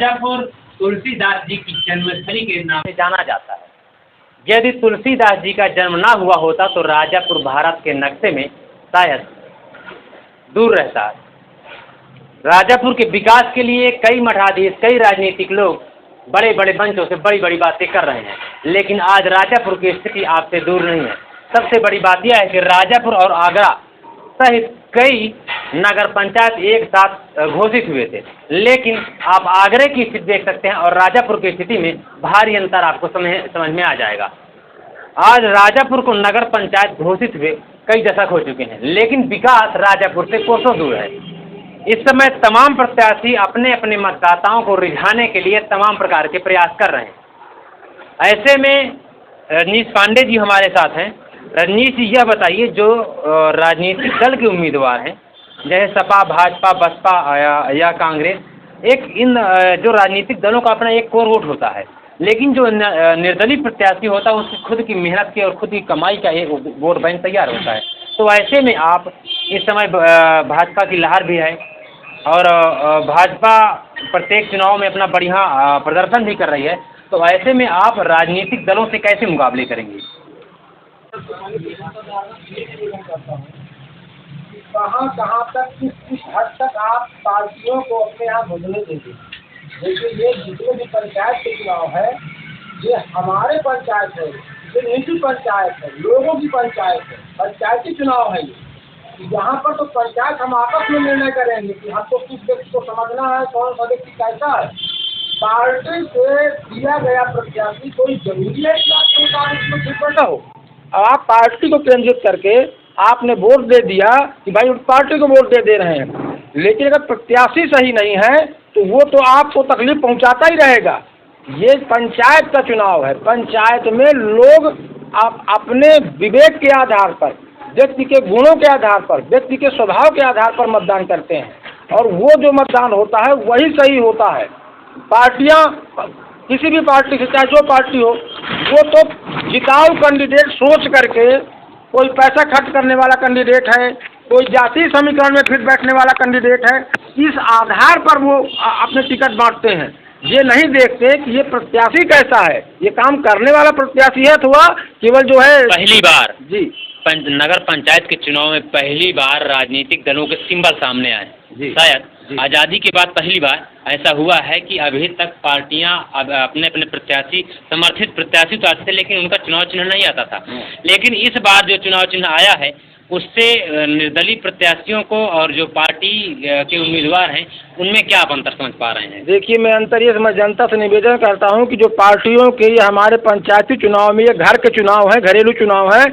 राजापुर तुलसीदास जी की जन्मस्थली के नाम से जाना जाता है। यदि तुलसीदास जी का जन्म ना हुआ होता तो राजापुर भारत के नक्शे में शायद दूर रहता है। राजापुर के विकास के लिए कई मठाधीश, कई राजनीतिक लोग बड़े बड़े मंचों से बड़ी बड़ी बातें कर रहे हैं, लेकिन आज राजापुर की स्थिति आपसे दूर नहीं है। सबसे बड़ी बात यह है कि राजापुर और आगरा सहित कई नगर पंचायत एक साथ घोषित हुए थे, लेकिन आप आगरे की स्थिति देख सकते हैं और राजापुर की स्थिति में भारी अंतर आपको समझ में आ जाएगा। आज राजापुर को नगर पंचायत घोषित हुए कई दशक हो चुके हैं, लेकिन विकास राजापुर से कोसों दूर है। इस समय तमाम प्रत्याशी अपने अपने मतदाताओं को रिझाने के लिए तमाम प्रकार के प्रयास कर रहे हैं। ऐसे में रजनीश पांडे जी हमारे साथ हैं। रजनीश जी, यह बताइए, जो राजनीतिक दल के उम्मीदवार हैं, जैसे सपा, भाजपा, बसपा या कांग्रेस, इन जो राजनीतिक दलों का अपना एक कोर वोट होता है, लेकिन जो निर्दलीय प्रत्याशी होता है उसकी खुद की मेहनत की और खुद की कमाई का एक वोट बैंक तैयार होता है। तो ऐसे में आप इस समय भाजपा की लहर भी है और भाजपा प्रत्येक चुनाव में अपना बढ़िया प्रदर्शन भी कर रही है, तो ऐसे में आप राजनीतिक दलों से कैसे मुकाबले करेंगे? कहाँ तक किस हद तक आप पार्टियों को अपने यहाँ बदले देंगे। देखिए, ये जितने भी पंचायत के चुनाव है, ये हमारे पंचायत है, ये निजी पंचायत है, लोगों की पंचायत है, पंचायती चुनाव है। यहाँ पर तो पंचायत हम आपस में निर्णय करेंगे कि हमको किस व्यक्ति को समझना है, कौन सा व्यक्ति कैसा है। पार्टी से दिया गया प्रत्याशी कोई जरूरी है कि आपके साथ इसमें फिर हो। आप पार्टी को केंद्रित करके आपने वोट दे दिया कि भाई पार्टी को वोट दे रहे हैं, लेकिन अगर प्रत्याशी सही नहीं है तो वो तो आपको तकलीफ पहुंचाता ही रहेगा। ये पंचायत का चुनाव है। पंचायत में लोग आप अपने विवेक के आधार पर, व्यक्ति के गुणों के आधार पर, व्यक्ति के स्वभाव के आधार पर मतदान करते हैं, और वो जो मतदान होता है वही सही होता है। पार्टियां, किसी भी पार्टी से चाहे जो पार्टी हो, वो तो जिताऊ कैंडिडेट सोच करके, कोई पैसा खर्च करने वाला कैंडिडेट है, कोई जातीय समीकरण में फिट बैठने वाला कैंडिडेट है, इस आधार पर वो अपने टिकट बांटते हैं। ये नहीं देखते कि ये प्रत्याशी कैसा है, ये काम करने वाला प्रत्याशी है अथवा केवल जो है पहली बार जी नगर पंचायत के चुनाव में पहली बार राजनीतिक दलों के सिंबल सामने आए। शायद आज़ादी के बाद पहली बार ऐसा हुआ है कि अभी तक पार्टियां अपने अपने प्रत्याशी, समर्थित प्रत्याशी तो आते थे, लेकिन उनका चुनाव चिन्ह नहीं आता था। लेकिन इस बार जो चुनाव चिन्ह आया है उससे निर्दलीय प्रत्याशियों को और जो पार्टी के उम्मीदवार हैं उनमें क्या आप अंतर समझ पा रहे हैं? देखिए, मैं अंतर ये मैं जनता से निवेदन करता हूं कि जो पार्टियों के ये हमारे पंचायती चुनाव में, ये घर के चुनाव है, घरेलू चुनाव है,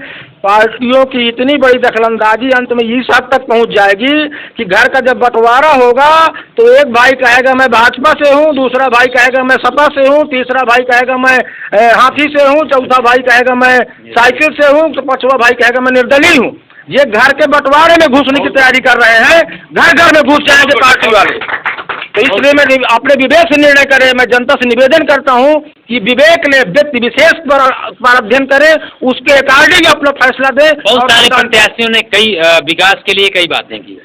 पार्टियों की इतनी बड़ी दखलंदाजी अंत में इस हद तक पहुंच जाएगी कि घर का जब बंटवारा होगा तो एक भाई कहेगा मैं भाजपा से हूं, दूसरा भाई कहेगा मैं सपा से हूं, तीसरा भाई कहेगा मैं हाथी से हूं, चौथा भाई कहेगा मैं साइकिल से हूं, तो पांचवा भाई कहेगा मैं निर्दलीय हूं। ये घर के बंटवारे में घुसने की तैयारी कर रहे हैं, घर घर में घुस जाएंगे पार्टी वाले। तो इसलिए मैं अपने विवेक से निर्णय करें। मैं जनता से निवेदन करता हूं कि विवेक ने व्यक्ति विशेष पर अध्ययन करे, उसके अकॉर्डिंग अपना फैसला दे। बहुत सारे प्रत्याशियों ने कई विकास के लिए कई बातें की,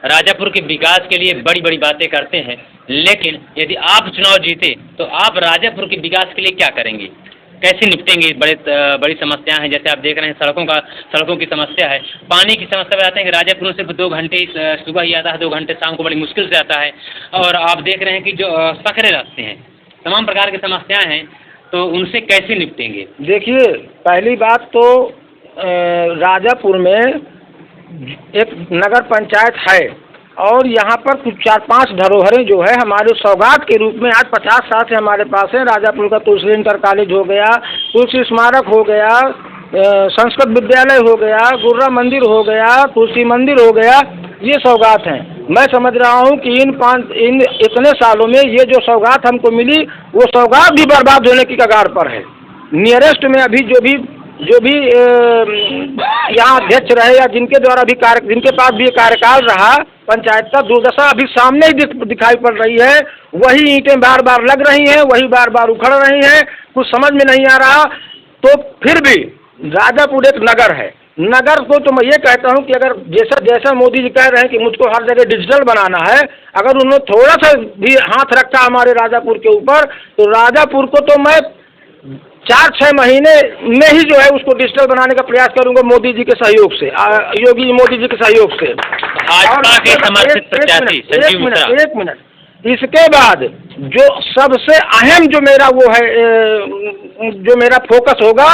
राजापुर के विकास के लिए बड़ी बड़ी बातें करते हैं, लेकिन यदि आप चुनाव जीते तो आप राजापुर के विकास के लिए क्या करेंगे, कैसे निपटेंगे? बड़ी समस्याएं हैं, जैसे आप देख रहे हैं सड़कों की समस्या है, पानी की समस्या बताते हैं कि राजापुर में सिर्फ 2 घंटे सुबह ही आता है, 2 घंटे शाम को बड़ी मुश्किल से आता है, और आप देख रहे हैं कि जो सकरे रास्ते हैं, तमाम प्रकार की समस्याएं हैं, तो उनसे कैसे निपटेंगे? देखिए, पहली बात तो राजापुर में एक नगर पंचायत है और यहाँ पर कुछ 4-5 धरोहरें जो है हमारे सौगात के रूप में आज 50 साल से हमारे पास है। राजापुर का तुलसी इंटर कॉलेज हो गया, तुलसी स्मारक हो गया, संस्कृत विद्यालय हो गया, गुर्रा मंदिर हो गया, तुलसी मंदिर हो गया, ये सौगात हैं। मैं समझ रहा हूँ कि इन इतने सालों में ये जो सौगात हमको मिली वो सौगात भी बर्बाद होने की कगार पर है। नियरेस्ट में अभी जो भी यहाँ अध्यक्ष रहे या जिनके द्वारा भी जिनके पास भी कार्यकाल रहा पंचायत का, दुर्दशा अभी सामने ही दिखाई पड़ रही है। वही ईंटें बार बार लग रही हैं, वही बार बार उखड़ रही हैं, कुछ समझ में नहीं आ रहा। तो फिर भी राजापुर एक नगर है, नगर को तो मैं ये कहता हूँ कि अगर जैसा जैसा मोदी जी कह रहे हैं कि मुझको हर जगह डिजिटल बनाना है, अगर उन्होंने थोड़ा सा भी हाथ रखा हमारे राजापुर के ऊपर, तो राजापुर को तो मैं 4-6 महीने में ही जो है उसको डिजिटल बनाने का प्रयास करूंगा मोदी जी के सहयोग से, योगी मोदी जी के सहयोग से। भाजपा के समर्थित प्रत्याशी संजीव मिश्रा। एक मिनट, इसके बाद जो सबसे अहम जो मेरा वो है, जो मेरा फोकस होगा,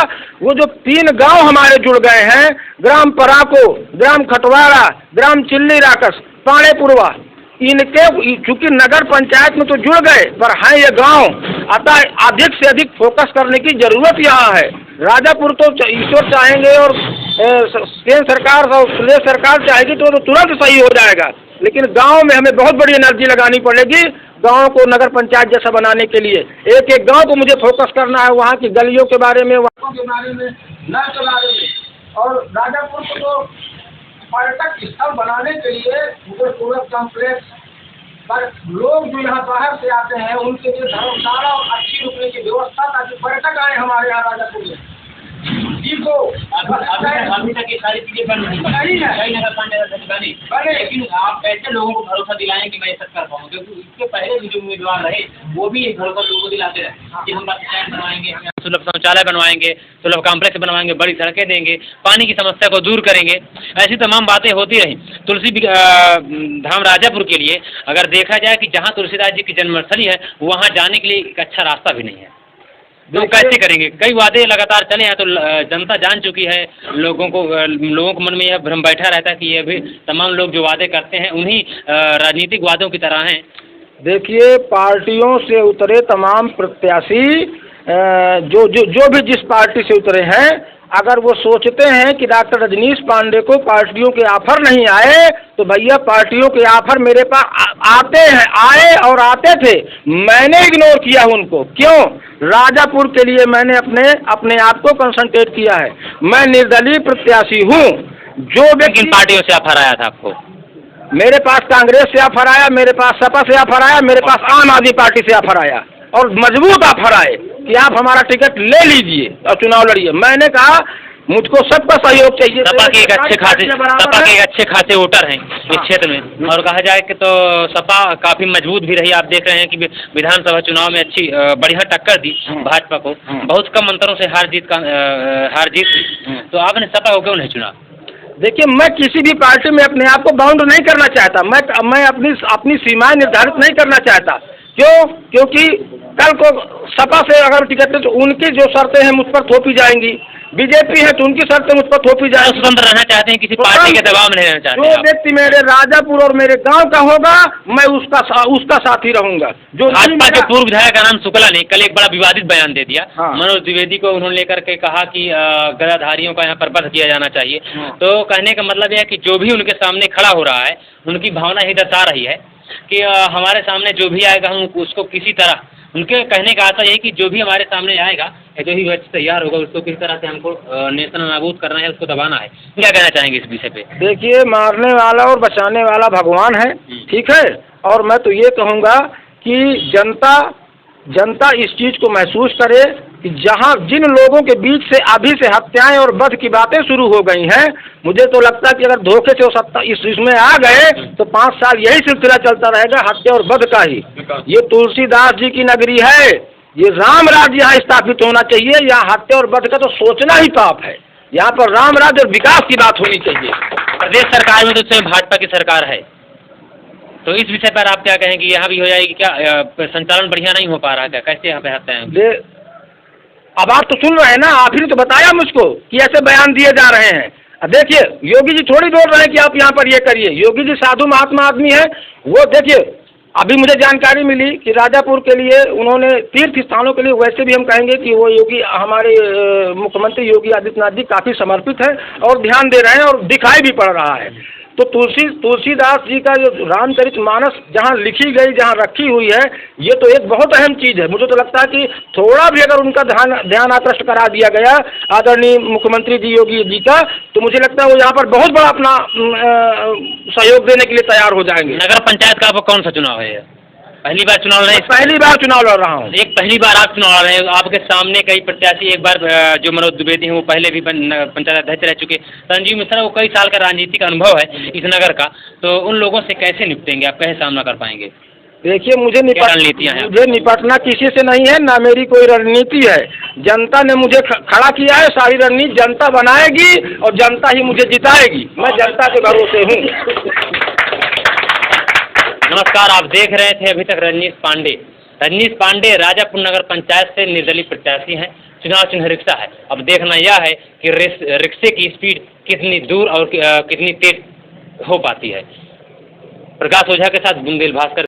वो जो 3 गांव हमारे जुड़ गए हैं, ग्राम पराको, ग्राम खटवाड़ा, ग्राम चिल्ली राकस, पाणेपुरवा, इनके चूंकि नगर पंचायत में तो जुड़ गए पर हैं ये गांव, अतः अधिक से अधिक फोकस करने की जरूरत यहाँ है। राजापुर तो ईश्वर चाहेंगे और केंद्र सरकार और प्रदेश सरकार चाहेगी तो तुरंत सही हो जाएगा, लेकिन गांव में हमें बहुत बड़ी एनर्जी लगानी पड़ेगी गांव को नगर पंचायत जैसा बनाने के लिए। एक एक गांव को मुझे फोकस करना है, वहाँ की गलियों के बारे में, वहाँ के बारे में, नल के बारे में, और राजापुर को तो पर्यटक स्थल बनाने के लिए मुझे टूरिस्ट कॉम्प्लेक्स पर लोग जो यहाँ बाहर से आते हैं उनके लिए धर्मशाला और अच्छी रुकने की व्यवस्था, ताकि पर्यटक आए हमारे यहाँ राजापुर में। जिनको अभी तक ये सारी चीजें बन नहीं है, कई नगर पंचायत बने, लेकिन आप कैसे लोगों को भरोसा दिलाएं कि मैं ये सब कर पाऊँ, क्योंकि इसके पहले भी जो उम्मीदवार रहे वो भी एक भरोसा लोगों को दिलाते रहे कि हम पंचायत बनवाएंगे, सुलभ शौचालय बनवाएंगे, सुलभ कॉम्प्लेक्स बनवाएंगे, बड़ी सड़कें देंगे, पानी की समस्या को दूर करेंगे, ऐसी तमाम बातें होती रहीं। तुलसी धाम राजापुर के लिए अगर देखा जाए कि जहाँ तुलसीदास जी की जन्मस्थली है वहाँ जाने के लिए एक अच्छा रास्ता भी नहीं है, तो कैसे करेंगे? कई वादे लगातार चले हैं, तो जनता जान चुकी है, लोगों को मन में यह भ्रम बैठा रहता है कि ये भी तमाम लोग जो वादे करते हैं उन्हीं राजनीतिक वादों की तरह हैं। देखिए, पार्टियों से उतरे तमाम प्रत्याशी जो भी जिस पार्टी से उतरे हैं, अगर वो सोचते हैं कि डॉक्टर रजनीश पांडे को पार्टियों के ऑफर नहीं आए, तो भैया पार्टियों के ऑफर मेरे पास आते हैं, आए और आते थे, मैंने इग्नोर किया उनको। क्यों? राजापुर के लिए मैंने अपने आप को कंसंट्रेट किया है। मैं निर्दलीय प्रत्याशी हूँ। जो व्यक्ति पार्टियों से ऑफर आया था आपको? मेरे पास कांग्रेस से ऑफर आया, मेरे पास सपा से ऑफर आया, मेरे पास आम आदमी पार्टी से ऑफर आया, और मजबूत ऑफर आए कि आप हमारा टिकट ले लीजिए और चुनाव लड़िए। मैंने कहा मुझको सबका सहयोग चाहिए। सपा के एक अच्छे खासे वोटर हैं इस क्षेत्र में, और कहा जाए कि तो सपा काफी मजबूत भी रही। आप देख रहे हैं कि विधानसभा चुनाव में अच्छी बढ़िया टक्कर दी भाजपा को, बहुत कम अंतरों से हार जीत थी। तो आपने सपा को क्यों नहीं चुना? देखिए, मैं किसी भी पार्टी में अपने आप को बाउंड नहीं करना चाहता, मैं अपनी सीमाएं निर्धारित नहीं करना चाहता। क्यों? क्योंकि कल को सपा से अगर टिकट तो उनकी जो शर्तें हैं मुझ पर थोपी जाएंगी, बीजेपी है तो उनकी शर्तें मुझ पर थोपी जाएंगी। स्वतंत्र रहना चाहते हैं, किसी पार्टी के दबाव में नहीं रहना चाहते। जो व्यक्ति मेरे राजापुर और मेरे गांव का होगा, मैं उसका साथी रहूंगा। जो भाजपा के पूर्व विधायक का नाम शुक्ला ने कल एक बड़ा विवादित बयान दे दिया। मनोज द्विवेदी को उन्होंने लेकर के कहा कि गदाधारियों का यहाँ पर वध किया जाना चाहिए। तो कहने का मतलब यह है कि जो भी उनके सामने खड़ा हो रहा है, उनकी भावना ही दर्शा रही है कि हमारे सामने जो भी आएगा हम उसको किसी तरह, उनके कहने का आता है कि जो भी हमारे सामने आएगा, जो भी व्यक्ति तैयार होगा, उसको किस तरह से हमको नेस्तन नाबूद करना है, उसको दबाना है। क्या कहना चाहेंगे इस विषय पे? देखिए, मारने वाला और बचाने वाला भगवान है, ठीक है। और मैं तो ये कहूँगा कि जनता इस चीज़ को महसूस करे कि जहाँ जिन लोगों के बीच से अभी से हत्याएं और वध की बातें शुरू हो गई हैं, मुझे तो लगता है कि अगर धोखे से वो सत्ता इसमें आ गए तो 5 साल यही सिलसिला चलता रहेगा, हत्या और वध का ही। ये तुलसीदास जी की नगरी है, ये राम राज्य यहाँ स्थापित होना चाहिए। यहाँ हत्या और वध का तो सोचना ही पाप है। यहाँ पर राम राज्य और विकास की बात होनी चाहिए। प्रदेश सरकार में तो स्वयं भाजपा की सरकार है, तो इस विषय पर आप क्या कहेंगे? यहाँ भी हो जाएगी क्या? संचालन बढ़िया नहीं हो पा रहा क्या? कैसे यहाँ पे हत्याएं? अब आप तो सुन रहे हैं ना, आप ही ने तो बताया मुझको कि ऐसे बयान दिए जा रहे हैं। अब देखिए, योगी जी थोड़ी बोल रहे हैं कि आप यहाँ पर ये करिए। योगी जी साधु महात्मा आदमी है। वो देखिए, अभी मुझे जानकारी मिली कि राजापुर के लिए उन्होंने तीर्थ स्थानों के लिए, वैसे भी हम कहेंगे कि वो योगी हमारे मुख्यमंत्री योगी आदित्यनाथ जी काफ़ी समर्पित है और ध्यान दे रहे हैं और दिखाई भी पड़ रहा है। तो तुलसीदास जी का जो रामचरितमानस जहाँ लिखी गई, जहाँ रखी हुई है, ये तो एक बहुत अहम चीज़ है। मुझे तो लगता है कि थोड़ा भी अगर उनका ध्यान आकृष्ट करा दिया गया आदरणीय मुख्यमंत्री जी योगी जी का, तो मुझे लगता है वो यहाँ पर बहुत बड़ा अपना सहयोग देने के लिए तैयार हो जाएंगे। नगर पंचायत का आपको कौन सा चुनाव है? पहली बार चुनाव लड़ रहे हैं? पहली बार चुनाव लड़ रहा हूँ। एक पहली बार आप चुनाव लड़ रहे हैं, आपके सामने कई प्रत्याशी, एक बार जो मनोज द्विवेदी हैं वो पहले भी पंचायत अध्यक्ष रह चुके, संजीव मिश्रा, वो कई साल का राजनीतिक अनुभव है इस नगर का, तो उन लोगों से कैसे निपटेंगे आप, कैसे सामना कर पाएंगे? देखिए, मुझे रणनीतियाँ हैं? मुझे निपटना किसी से नहीं है, ना मेरी कोई रणनीति है। जनता ने मुझे खड़ा किया है, सारी रणनीति जनता बनाएगी और जनता ही मुझे जिताएगी। मैं जनता के भरोसे हूँ। नमस्कार, आप देख रहे थे अभी तक रजनीश पांडे। रजनीश पांडे राजापुर नगर पंचायत से निर्दलीय प्रत्याशी हैं, चुनाव चिन्ह रिक्शा है। अब देखना यह है कि रिक्शे की स्पीड कितनी दूर और कितनी तेज हो पाती है। प्रकाश ओझा के साथ बुंदेल भास्कर।